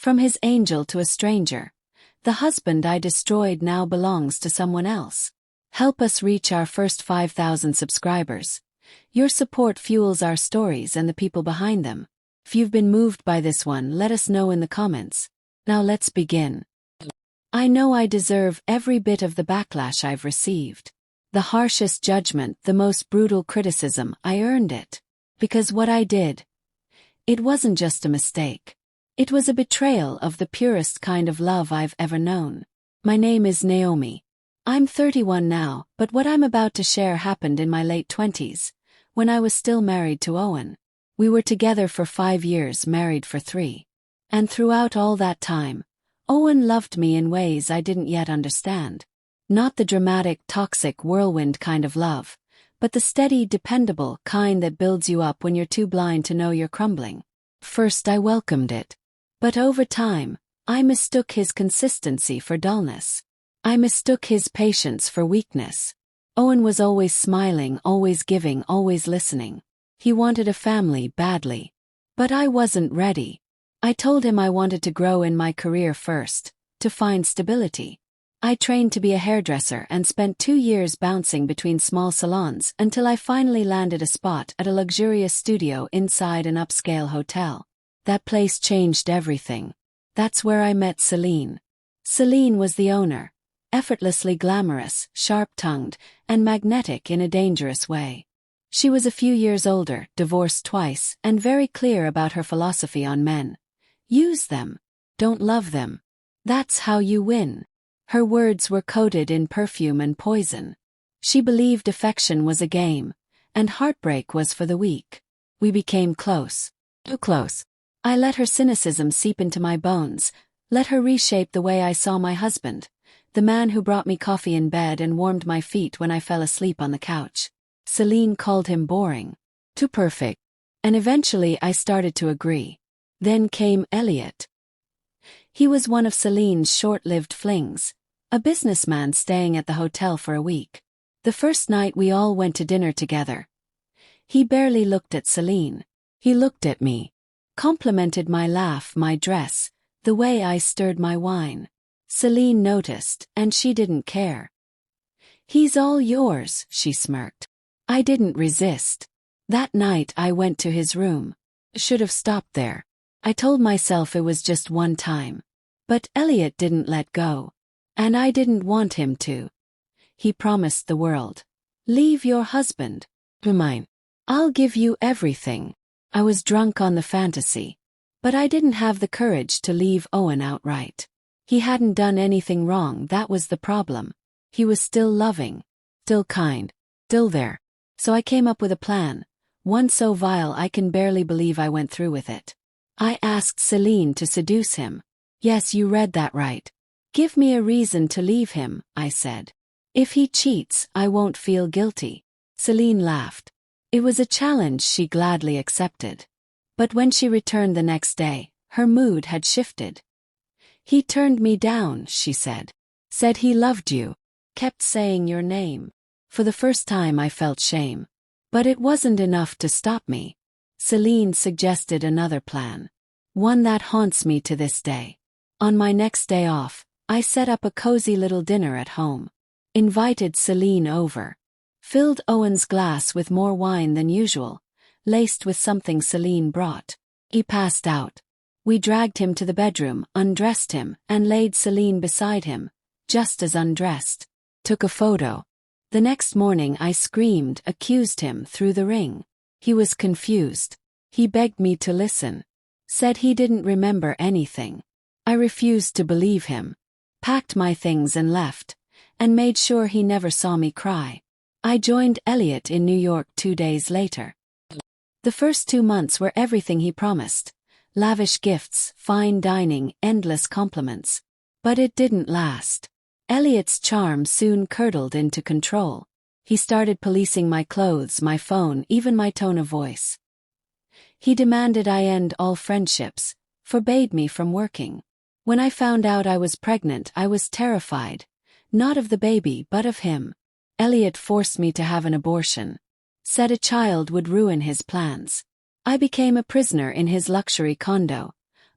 From his angel to a stranger. The husband I destroyed now belongs to someone else. Help us reach our first 5,000 subscribers. Your support fuels our stories and the people behind them. If you've been moved by this one, let us know in the comments. Now let's begin. I know I deserve every bit of the backlash I've received. The harshest judgment, the most brutal criticism, I earned it. Because what I did, it wasn't just a mistake. It was a betrayal of the purest kind of love I've ever known. My name is Naomi. I'm 31 now, but what I'm about to share happened in my late 20s, when I was still married to Owen. We were together for 5 years, married for 3. And throughout all that time, Owen loved me in ways I didn't yet understand. Not the dramatic, toxic, whirlwind kind of love, but the steady, dependable kind that builds you up when you're too blind to know you're crumbling. First I welcomed it. But over time, I mistook his consistency for dullness. I mistook his patience for weakness. Owen was always smiling, always giving, always listening. He wanted a family badly. But I wasn't ready. I told him I wanted to grow in my career first, to find stability. I trained to be a hairdresser and spent 2 years bouncing between small salons until I finally landed a spot at a luxurious studio inside an upscale hotel. That place changed everything. That's where I met Celine. Celine was the owner, effortlessly glamorous, sharp-tongued, and magnetic in a dangerous way. She was a few years older, divorced twice, and very clear about her philosophy on men. Use them. Don't love them. That's how you win. Her words were coated in perfume and poison. She believed affection was a game, and heartbreak was for the weak. We became close. Too close. I let her cynicism seep into my bones, let her reshape the way I saw my husband, the man who brought me coffee in bed and warmed my feet when I fell asleep on the couch. Celine called him boring. Too perfect. And eventually I started to agree. Then came Elliot. He was one of Celine's short-lived flings, a businessman staying at the hotel for a week. The first night we all went to dinner together. He barely looked at Celine. He looked at me. Complimented my laugh, my dress, the way I stirred my wine. Celine noticed, and she didn't care. "He's all yours," she smirked. I didn't resist. That night I went to his room. Should have stopped there. I told myself it was just one time. But Elliot didn't let go. And I didn't want him to. He promised the world. "Leave your husband. To mine. I'll give you everything." I was drunk on the fantasy. But I didn't have the courage to leave Owen outright. He hadn't done anything wrong, that was the problem. He was still loving. Still kind. Still there. So I came up with a plan. One so vile I can barely believe I went through with it. I asked Celine to seduce him. Yes, you read that right. Give me a reason to leave him, I said. If he cheats, I won't feel guilty. Celine laughed. It was a challenge she gladly accepted. But when she returned the next day, her mood had shifted. He turned me down, she said. Said he loved you. Kept saying your name. For the first time I felt shame. But it wasn't enough to stop me. Celine suggested another plan. One that haunts me to this day. On my next day off, I set up a cozy little dinner at home. Invited Celine over. Filled Owen's glass with more wine than usual, laced with something Celine brought. He passed out. We dragged him to the bedroom, undressed him, and laid Celine beside him, just as undressed. Took a photo. The next morning I screamed, accused him through the ring. He was confused. He begged me to listen. Said he didn't remember anything. I refused to believe him. Packed my things and left, and made sure he never saw me cry. I joined Elliot in New York 2 days later. The first 2 months were everything he promised. Lavish gifts, fine dining, endless compliments. But it didn't last. Elliot's charm soon curdled into control. He started policing my clothes, my phone, even my tone of voice. He demanded I end all friendships, forbade me from working. When I found out I was pregnant, I was terrified. Not of the baby, but of him. Elliot forced me to have an abortion. Said a child would ruin his plans. I became a prisoner in his luxury condo,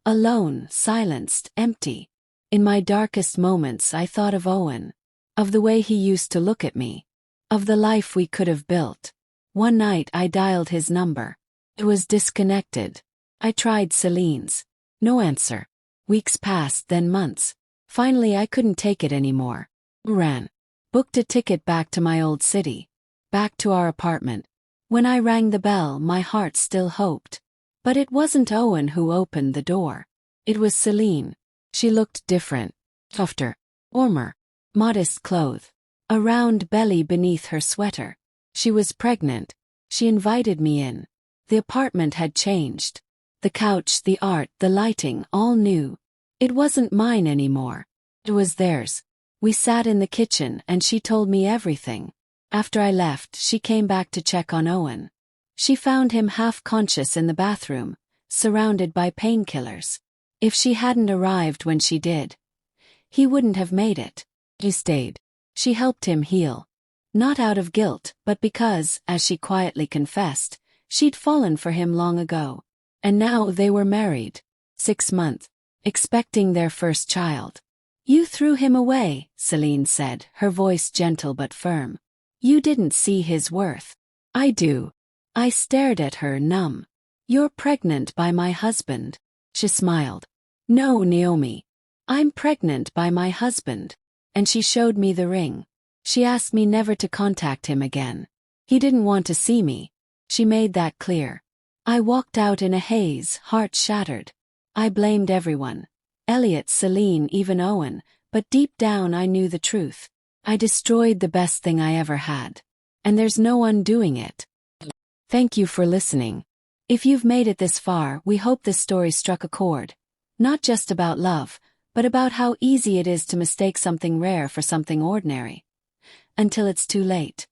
Alone, silenced, empty. In my darkest moments I thought of Owen. Of the way he used to look at me. Of the life we could have built. One night I dialed his number. It was disconnected. I tried Celine's. No answer. Weeks passed, then months. Finally I couldn't take it anymore. Ran. Booked a ticket back to my old city. Back to our apartment. When I rang the bell, my heart still hoped. But it wasn't Owen who opened the door. It was Celine. She looked different. Softer. Warmer. Modest clothes. A round belly beneath her sweater. She was pregnant. She invited me in. The apartment had changed. The couch, the art, the lighting, all new. It wasn't mine anymore. It was theirs. We sat in the kitchen and she told me everything. After I left, she came back to check on Owen. She found him half-conscious in the bathroom, surrounded by painkillers. If she hadn't arrived when she did, he wouldn't have made it. He stayed. She helped him heal. Not out of guilt, but because, as she quietly confessed, she'd fallen for him long ago. And now they were married. 6 months. Expecting their first child. You threw him away, Celine said, her voice gentle but firm. You didn't see his worth. I do. I stared at her, numb. You're pregnant by my husband. She smiled. No, Naomi. I'm pregnant by my husband. And she showed me the ring. She asked me never to contact him again. He didn't want to see me. She made that clear. I walked out in a haze, heart shattered. I blamed everyone. Elliot, Celine, even Owen, but deep down I knew the truth. I destroyed the best thing I ever had. And there's no undoing it. Thank you for listening. If you've made it this far, we hope this story struck a chord. Not just about love, but about how easy it is to mistake something rare for something ordinary. Until it's too late.